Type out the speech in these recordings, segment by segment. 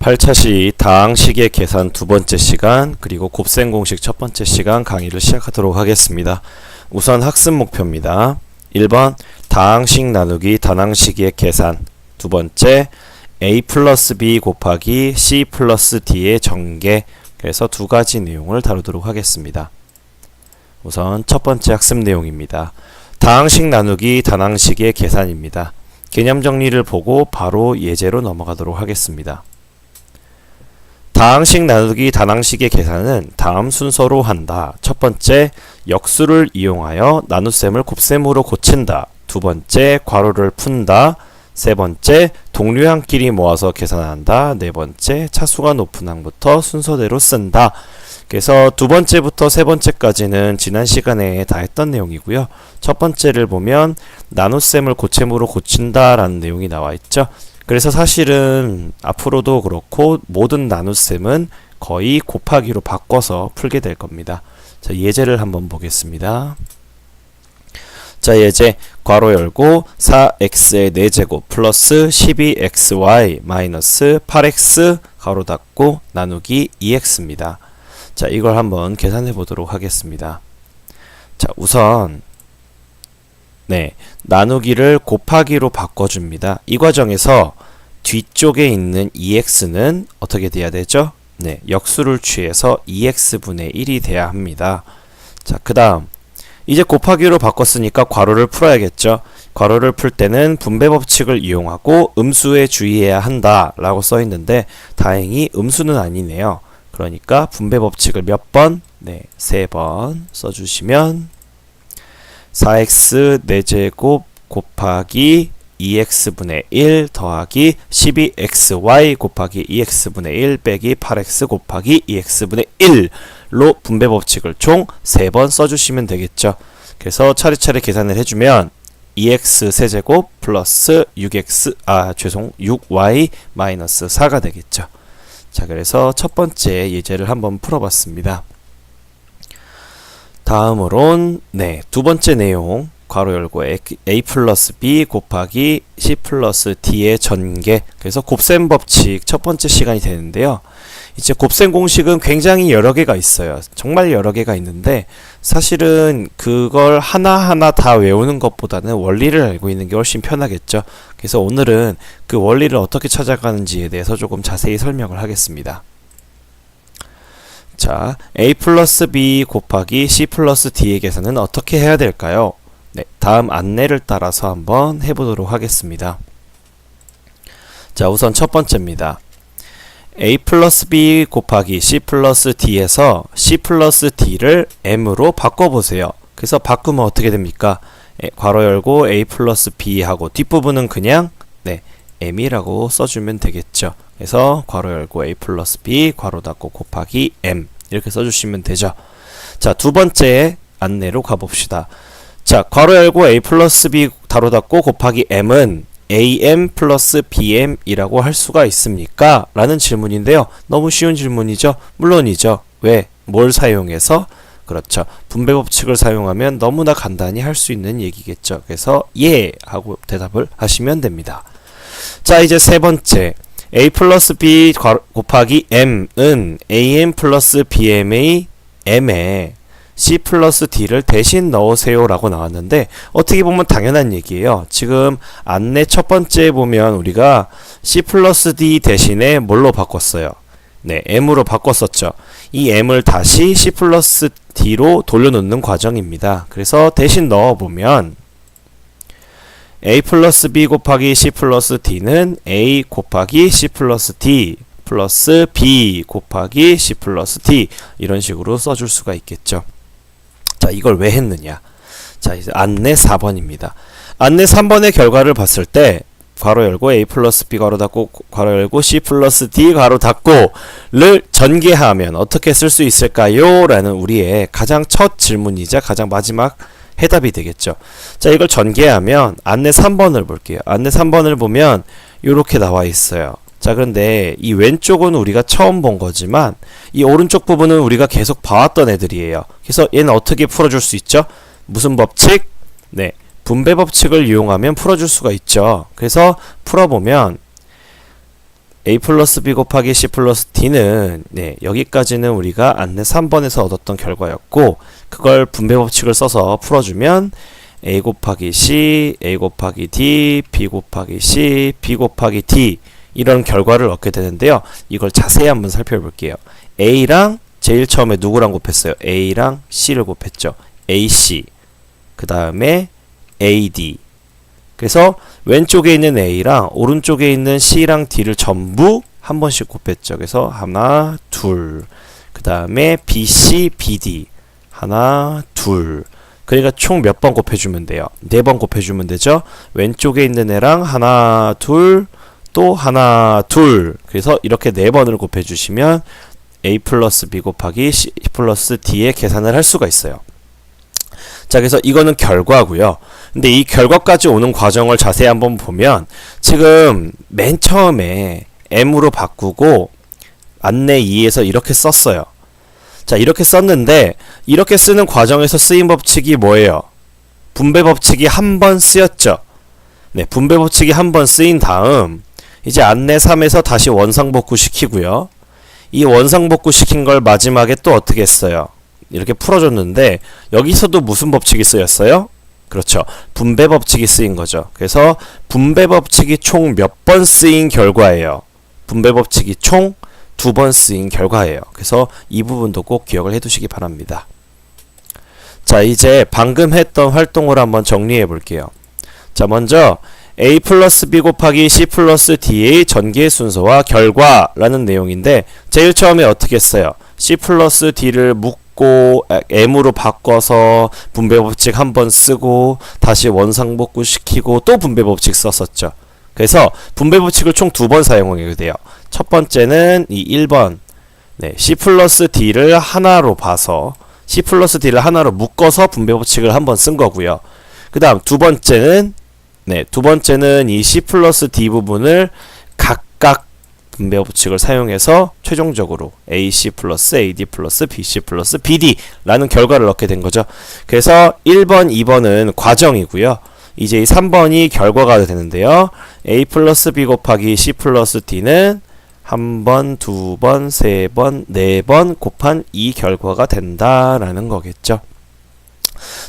8차시 다항식의 계산 두 번째 시간 그리고 곱셈 공식 첫 번째 시간 강의를 시작하도록 하겠습니다. 우선 학습 목표입니다. 1번 다항식 나누기 단항식의 계산, 두 번째 a 플러스 b 곱하기 c 플러스 d의 전개, 그래서 두 가지 내용을 다루도록 하겠습니다. 우선 첫 번째 학습 내용입니다. 다항식 나누기 단항식의 계산입니다. 개념 정리를 보고 바로 예제로 넘어가도록 하겠습니다. 다항식 나누기 단항식의 계산은 다음 순서로 한다. 첫 번째, 역수를 이용하여 나눗셈을 곱셈으로 고친다. 두 번째, 괄호를 푼다. 세 번째, 동류항끼리 모아서 계산한다. 네 번째, 차수가 높은 항부터 순서대로 쓴다. 그래서 두 번째부터 세 번째까지는 지난 시간에 다 했던 내용이고요. 첫 번째를 보면 나눗셈을 고셈으로 고친다 라는 내용이 나와 있죠. 그래서 사실은 앞으로도 그렇고 모든 나눗셈은 거의 곱하기로 바꿔서 풀게 될 겁니다. 자, 예제를 한번 보겠습니다. 자, 예제 괄호 열고 4x의 4제곱 플러스 12xy 마이너스 8x 괄호 닫고 나누기 2x입니다. 자, 이걸 한번 계산해 보도록 하겠습니다. 자, 우선 나누기를 곱하기로 바꿔줍니다. 이 과정에서 뒤쪽에 있는 2x는 어떻게 돼야 되죠? 역수를 취해서 2x분의 1이 돼야 합니다. 자, 그 다음 이제 곱하기로 바꿨으니까 괄호를 풀어야겠죠. 괄호를 풀 때는 분배 법칙을 이용하고 음수에 주의해야 한다 라고 써 있는데 다행히 음수는 아니네요. 그러니까 분배 법칙을 몇 번? 3번 써주시면 4x 4제곱 곱하기 2x분의 1 더하기 12xy 곱하기 2x분의 1 빼기 8x 곱하기 2x분의 1로 분배 법칙을 총 3번 써주시면 되겠죠. 그래서 차례차례 계산을 해주면 2x 세제곱 플러스 6y 마이너스 4가 되겠죠. 자, 그래서 첫 번째 예제를 한번 풀어봤습니다. 다음으론 두 번째 내용 괄호 열고 a 플러스 b 곱하기 c 플러스 d의 전개, 그래서 곱셈 법칙 첫 번째 시간이 되는데요. 이제 곱셈 공식은 굉장히 여러 개가 있어요. 정말 여러 개가 있는데 사실은 그걸 하나하나 다 외우는 것보다는 원리를 알고 있는 게 훨씬 편하겠죠. 그래서 오늘은 그 원리를 어떻게 찾아가는지에 대해서 조금 자세히 설명을 하겠습니다. 자, a 플러스 b 곱하기 c 플러스 d의 계산은 어떻게 해야 될까요? 다음 안내를 따라서 한번 해보도록 하겠습니다. 자, 우선 첫 번째입니다. a 플러스 b 곱하기 c 플러스 d에서 c 플러스 d를 m으로 바꿔보세요. 그래서 바꾸면 어떻게 됩니까? 괄호 열고 a 플러스 b 하고 뒷부분은 그냥 m이라고 써주면 되겠죠. 그래서 괄호 열고 a 플러스 b 괄호 닫고 곱하기 m 이렇게 써주시면 되죠. 자, 두 번째 안내로 가봅시다. 자, 괄호 열고 a 플러스 b 괄호 닫고 곱하기 m은 am 플러스 bm 이라고 할 수가 있습니까? 라는 질문인데요. 너무 쉬운 질문이죠? 물론이죠. 왜? 뭘 사용해서? 그렇죠. 분배 법칙을 사용하면 너무나 간단히 할 수 있는 얘기겠죠. 그래서 예! 하고 대답을 하시면 됩니다. 자, 이제 세 번째 a 플러스 b 곱하기 m은 am 플러스 bm의 m에 c 플러스 d를 대신 넣으세요 라고 나왔는데 어떻게 보면 당연한 얘기예요. 지금 안내 첫 번째에 보면 우리가 c 플러스 d 대신에 뭘로 바꿨어요? m으로 바꿨었죠. 이 m을 다시 c 플러스 d로 돌려놓는 과정입니다. 그래서 대신 넣어보면 a 플러스 b 곱하기 c 플러스 d는 a 곱하기 c 플러스 d 플러스 b 곱하기 c 플러스 d 이런 식으로 써줄 수가 있겠죠. 자, 이걸 왜 했느냐? 자, 이제 안내 4번입니다. 안내 3번의 결과를 봤을 때 괄호 열고 a 플러스 b 괄호 닫고 괄호 열고 c 플러스 d 괄호 닫고를 전개하면 어떻게 쓸 수 있을까요? 라는 우리의 가장 첫 질문이자 가장 마지막 해답이 되겠죠. 자, 이걸 전개하면 안내 3번을 볼게요. 안내 3번을 보면 이렇게 나와 있어요. 자, 그런데 이 왼쪽은 우리가 처음 본 거지만 이 오른쪽 부분은 우리가 계속 봐왔던 애들이에요. 그래서 얘는 어떻게 풀어줄 수 있죠? 무슨 법칙? 분배 법칙을 이용하면 풀어줄 수가 있죠. 그래서 풀어보면 a 플러스 b 곱하기 c 플러스 d는 네, 여기까지는 우리가 안내 3번에서 얻었던 결과였고 그걸 분배 법칙을 써서 풀어주면 a 곱하기 c, a 곱하기 d, b 곱하기 c, b 곱하기 d 이런 결과를 얻게 되는데요. 이걸 자세히 한번 살펴볼게요. a랑 제일 처음에 누구랑 곱했어요? a랑 c를 곱했죠. ac 그 다음에 ad 그래서 왼쪽에 있는 a랑 오른쪽에 있는 c랑 d를 전부 한 번씩 곱했죠. 그래서 하나, 둘. 그 다음에 bc, bd 하나, 둘. 그러니까 총 몇 번 곱해주면 돼요? 4번 곱해주면 되죠. 왼쪽에 있는 애랑 하나, 둘, 또 하나, 둘. 그래서 이렇게 4번을 곱해주시면 a 플러스 b 곱하기 c 플러스 d의 계산을 할 수가 있어요. 자, 그래서 이거는 결과고요. 근데 이 결과까지 오는 과정을 자세히 한번 보면 지금 맨 처음에 m으로 바꾸고 안내 2에서 이렇게 썼어요. 자, 이렇게 썼는데 이렇게 쓰는 과정에서 쓰인 법칙이 뭐예요? 분배 법칙이 한 번 쓰였죠. 네, 분배 법칙이 한 번 쓰인 다음 이제 안내 3에서 다시 원상복구 시키고요. 이 원상복구 시킨 걸 마지막에 또 어떻게 했어요? 이렇게 풀어줬는데 여기서도 무슨 법칙이 쓰였어요? 그렇죠. 분배 법칙이 쓰인 거죠. 그래서 분배 법칙이 총 몇 번 쓰인 결과예요. 분배 법칙이 총 2번 쓰인 결과예요. 그래서 이 부분도 꼭 기억을 해두시기 바랍니다. 자, 이제 방금 했던 활동을 한번 정리해 볼게요. 자, 먼저 a 플러스 b 곱하기 c 플러스 d의 전개 순서와 결과라는 내용인데 제일 처음에 어떻게 했어요? c 플러스 d를 묶고 m으로 바꿔서 분배 법칙 한번 쓰고 다시 원상복구 시키고 또 분배 법칙 썼었죠. 그래서 분배 법칙을 총 2번 사용하게 돼요. 첫 번째는 이 1번 네, c 플러스 d를 하나로 봐서 c 플러스 d를 하나로 묶어서 분배 법칙을 한번 쓴 거고요. 그 다음 두 번째는 이 c 플러스 d 부분을 각각 분배 법칙을 사용해서 최종적으로 ac 플러스 ad 플러스 bc 플러스 bd라는 결과를 얻게 된 거죠. 그래서 1번, 2번은 과정이고요. 이제 이 3번이 결과가 되는데요. a 플러스 b 곱하기 c 플러스 d는 한 번, 2번, 3번, 4번 곱한 이 결과가 된다라는 거겠죠.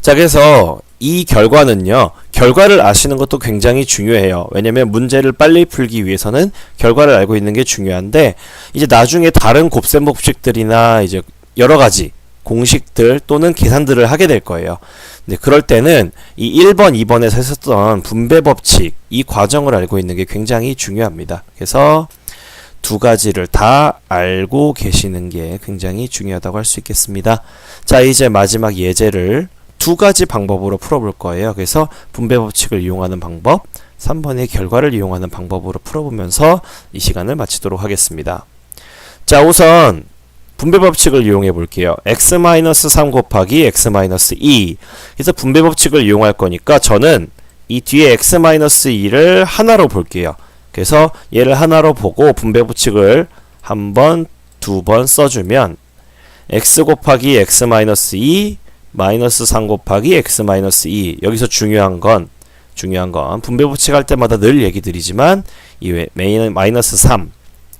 자, 그래서 이 결과는요, 결과를 아시는 것도 굉장히 중요해요. 왜냐면 문제를 빨리 풀기 위해서는 결과를 알고 있는 게 중요한데, 이제 나중에 다른 곱셈 법칙들이나 이제 여러 가지 공식들 또는 계산들을 하게 될 거예요. 근데 그럴 때는 이 1번, 2번에서 했었던 분배 법칙, 이 과정을 알고 있는 게 굉장히 중요합니다. 그래서 두 가지를 다 알고 계시는 게 굉장히 중요하다고 할 수 있겠습니다. 자, 이제 마지막 예제를 두 가지 방법으로 풀어볼 거예요. 그래서 분배 법칙을 이용하는 방법, 3번의 결과를 이용하는 방법으로 풀어보면서 이 시간을 마치도록 하겠습니다. 자, 우선 분배 법칙을 이용해 볼게요. x-3 곱하기 x-2. 그래서 분배 법칙을 이용할 거니까 저는 이 뒤에 x-2를 하나로 볼게요. 그래서 얘를 하나로 보고 분배 법칙을 한 번, 2번 써주면 x 곱하기 x-2 마이너스 3 곱하기 x-2. 여기서 중요한 건 분배 법칙 할 때마다 늘 얘기 드리지만 이 마이너스 3,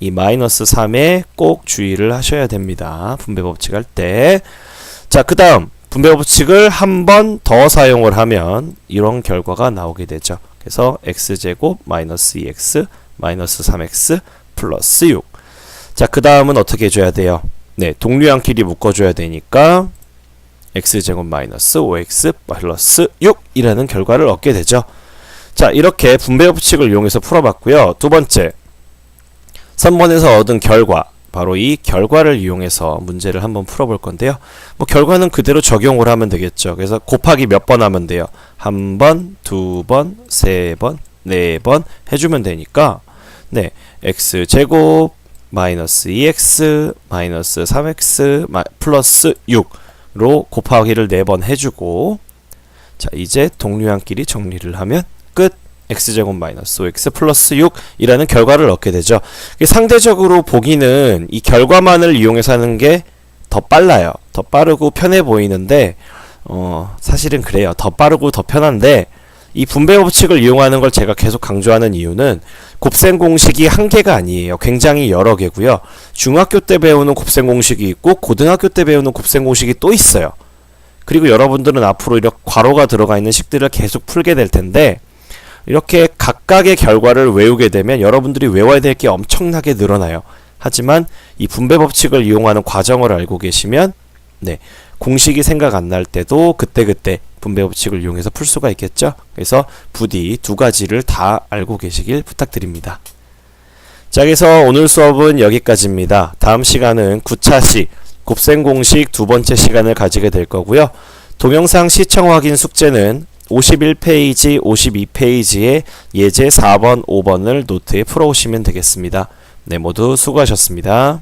이 마이너스 3에 꼭 주의를 하셔야 됩니다. 분배 법칙 할 때. 자, 그 다음 분배 법칙을 한 번 더 사용을 하면 이런 결과가 나오게 되죠. 그래서 x제곱 마이너스 2x 마이너스 3x 플러스 6. 자, 그 다음은 어떻게 해줘야 돼요? 네, 동류항끼리 묶어줘야 되니까 x제곱 마이너스 5x 플러스 6이라는 결과를 얻게 되죠. 자, 이렇게 분배 법칙을 이용해서 풀어봤고요. 두 번째, 3번에서 얻은 결과, 바로 이 결과를 이용해서 문제를 한번 풀어볼 건데요. 뭐 결과는 그대로 적용을 하면 되겠죠. 그래서 곱하기 몇 번 하면 돼요? 한 번, 2번, 3번, 4번 해주면 되니까 네, x제곱 마이너스 2x 마이너스 3x 플러스 6로 곱하기를 4번 해주고, 자, 이제 동류항끼리 정리를 하면 끝. x제곱 마이너스 5x 플러스 6이라는 결과를 얻게 되죠. 상대적으로 보기는 이 결과만을 이용해서 하는 게 더 빨라요. 더 빠르고 편해 보이는데 사실은 그래요. 더 빠르고 더 편한데 이 분배 법칙을 이용하는 걸 제가 계속 강조하는 이유는 곱셈 공식이 한 개가 아니에요. 굉장히 여러 개고요. 중학교 때 배우는 곱셈 공식이 있고 고등학교 때 배우는 곱셈 공식이 또 있어요. 그리고 여러분들은 앞으로 이렇게 괄호가 들어가 있는 식들을 계속 풀게 될 텐데 이렇게 각각의 결과를 외우게 되면 여러분들이 외워야 될 게 엄청나게 늘어나요. 하지만 이 분배 법칙을 이용하는 과정을 알고 계시면 공식이 생각 안 날 때도 그때그때 분배 법칙을 이용해서 풀 수가 있겠죠. 그래서 부디 두 가지를 다 알고 계시길 부탁드립니다. 자, 그래서 오늘 수업은 여기까지입니다. 다음 시간은 9차시 곱셈 공식 두 번째 시간을 가지게 될 거고요. 동영상 시청 확인 숙제는 51페이지, 52페이지에 예제 4번, 5번을 노트에 풀어오시면 되겠습니다. 네, 모두 수고하셨습니다.